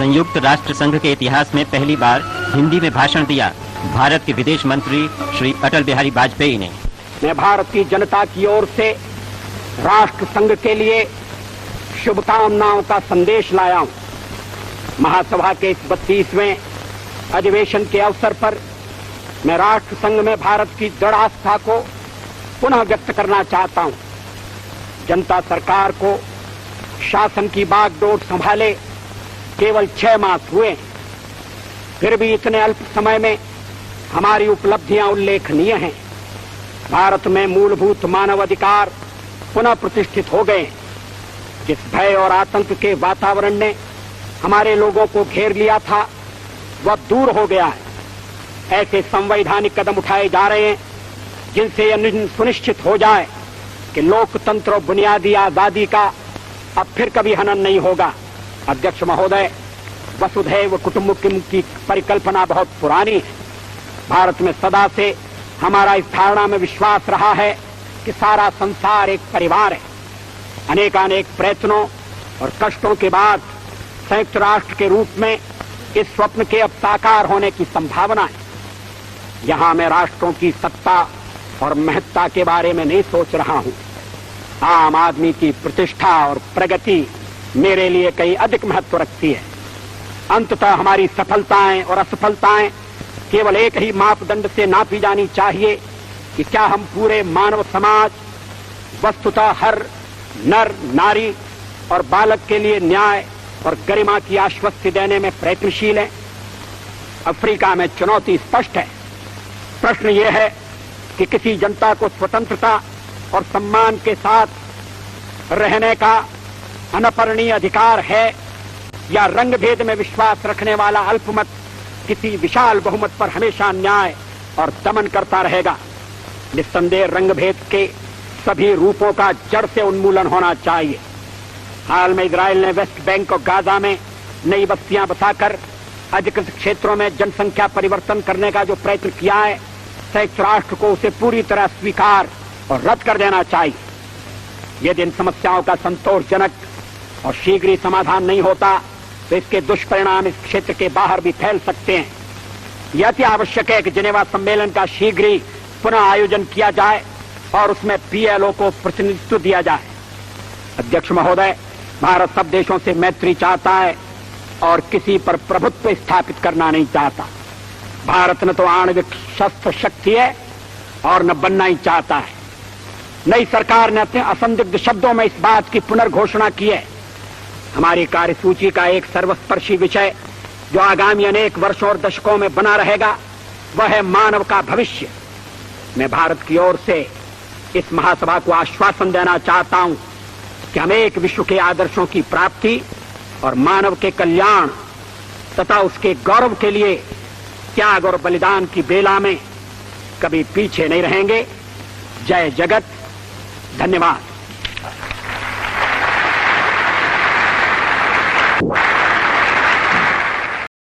संयुक्त राष्ट्र संघ के इतिहास में पहली बार हिंदी में भाषण दिया भारत के विदेश मंत्री श्री अटल बिहारी वाजपेयी ने। मैं भारत की जनता की ओर से राष्ट्र संघ के लिए शुभकामनाओं का संदेश लाया हूं। महासभा के इस 32वें अधिवेशन के अवसर पर मैं राष्ट्र संघ में भारत की दृढ़ आस्था को पुनः व्यक्त करना चाहता हूं। जनता सरकार को शासन की बागडोर संभाले केवल 6 मास हुए, फिर भी इतने अल्प समय में हमारी उपलब्धियां उल्लेखनीय हैं। भारत में मूलभूत मानव अधिकार पुनः प्रतिष्ठित हो गए। जिस भय और आतंक के वातावरण ने हमारे लोगों को घेर लिया था वह दूर हो गया है। ऐसे संवैधानिक कदम उठाए जा रहे हैं जिनसे यह सुनिश्चित हो जाए कि लोकतंत्र और बुनियादी आजादी का अब फिर कभी हनन नहीं होगा। अध्यक्ष महोदय, वसुधैव कुटुंबकम की परिकल्पना बहुत पुरानी है। भारत में सदा से हमारा इस धारणा में विश्वास रहा है कि सारा संसार एक परिवार है। अनेकानेक प्रयत्नों और कष्टों के बाद संयुक्त राष्ट्र के रूप में इस स्वप्न के अब साकार होने की संभावना है। यहां मैं राष्ट्रों की सत्ता और महत्ता के बारे में नहीं सोच रहा हूं। आम आदमी की प्रतिष्ठा और प्रगति मेरे लिए कहीं अधिक महत्व रखती है। अंततः हमारी सफलताएं और असफलताएं केवल एक ही मापदंड से नापी जानी चाहिए कि क्या हम पूरे मानव समाज, वस्तुतः हर नर नारी और बालक के लिए न्याय और गरिमा की आश्वस्ति देने में प्रयत्नशील हैं। अफ्रीका में चुनौती स्पष्ट है। प्रश्न यह है कि किसी जनता को स्वतंत्रता और सम्मान के साथ रहने का अनपरणीय अधिकार है या रंगभेद में विश्वास रखने वाला अल्पमत किसी विशाल बहुमत पर हमेशा न्याय और दमन करता रहेगा। निस्संदेह रंगभेद के सभी रूपों का जड़ से उन्मूलन होना चाहिए। हाल में इजराइल ने वेस्ट बैंक और गाजा में नई बस्तियां बसाकर अधिकृत क्षेत्रों में जनसंख्या परिवर्तन करने का जो प्रयत्न किया है, संयुक्त राष्ट्र को उसे पूरी तरह स्वीकार और रद्द कर देना चाहिए। यदि इन समस्याओं का संतोषजनक और शीघ्र ही समाधान नहीं होता तो इसके दुष्परिणाम इस क्षेत्र के बाहर भी फैल सकते हैं। यह अति आवश्यक है कि जिनेवा सम्मेलन का शीघ्र ही पुनः आयोजन किया जाए और उसमें PLO को प्रतिनिधित्व दिया जाए। अध्यक्ष महोदय, भारत सब देशों से मैत्री चाहता है और किसी पर प्रभुत्व स्थापित करना नहीं चाहता। भारत न तो आणविक शस्त्र शक्ति है और न बनना ही चाहता है। नई सरकार ने अपने असंदिग्ध शब्दों में इस बात की पुनर्घोषणा की है। हमारी कार्यसूची का एक सर्वस्पर्शी विषय जो आगामी अनेक वर्षों और दशकों में बना रहेगा वह है मानव का भविष्य। मैं भारत की ओर से इस महासभा को आश्वासन देना चाहता हूं कि हम एक विश्व के आदर्शों की प्राप्ति और मानव के कल्याण तथा उसके गौरव के लिए त्याग और बलिदान की बेला में कभी पीछे नहीं रहेंगे। जय जगत। धन्यवाद।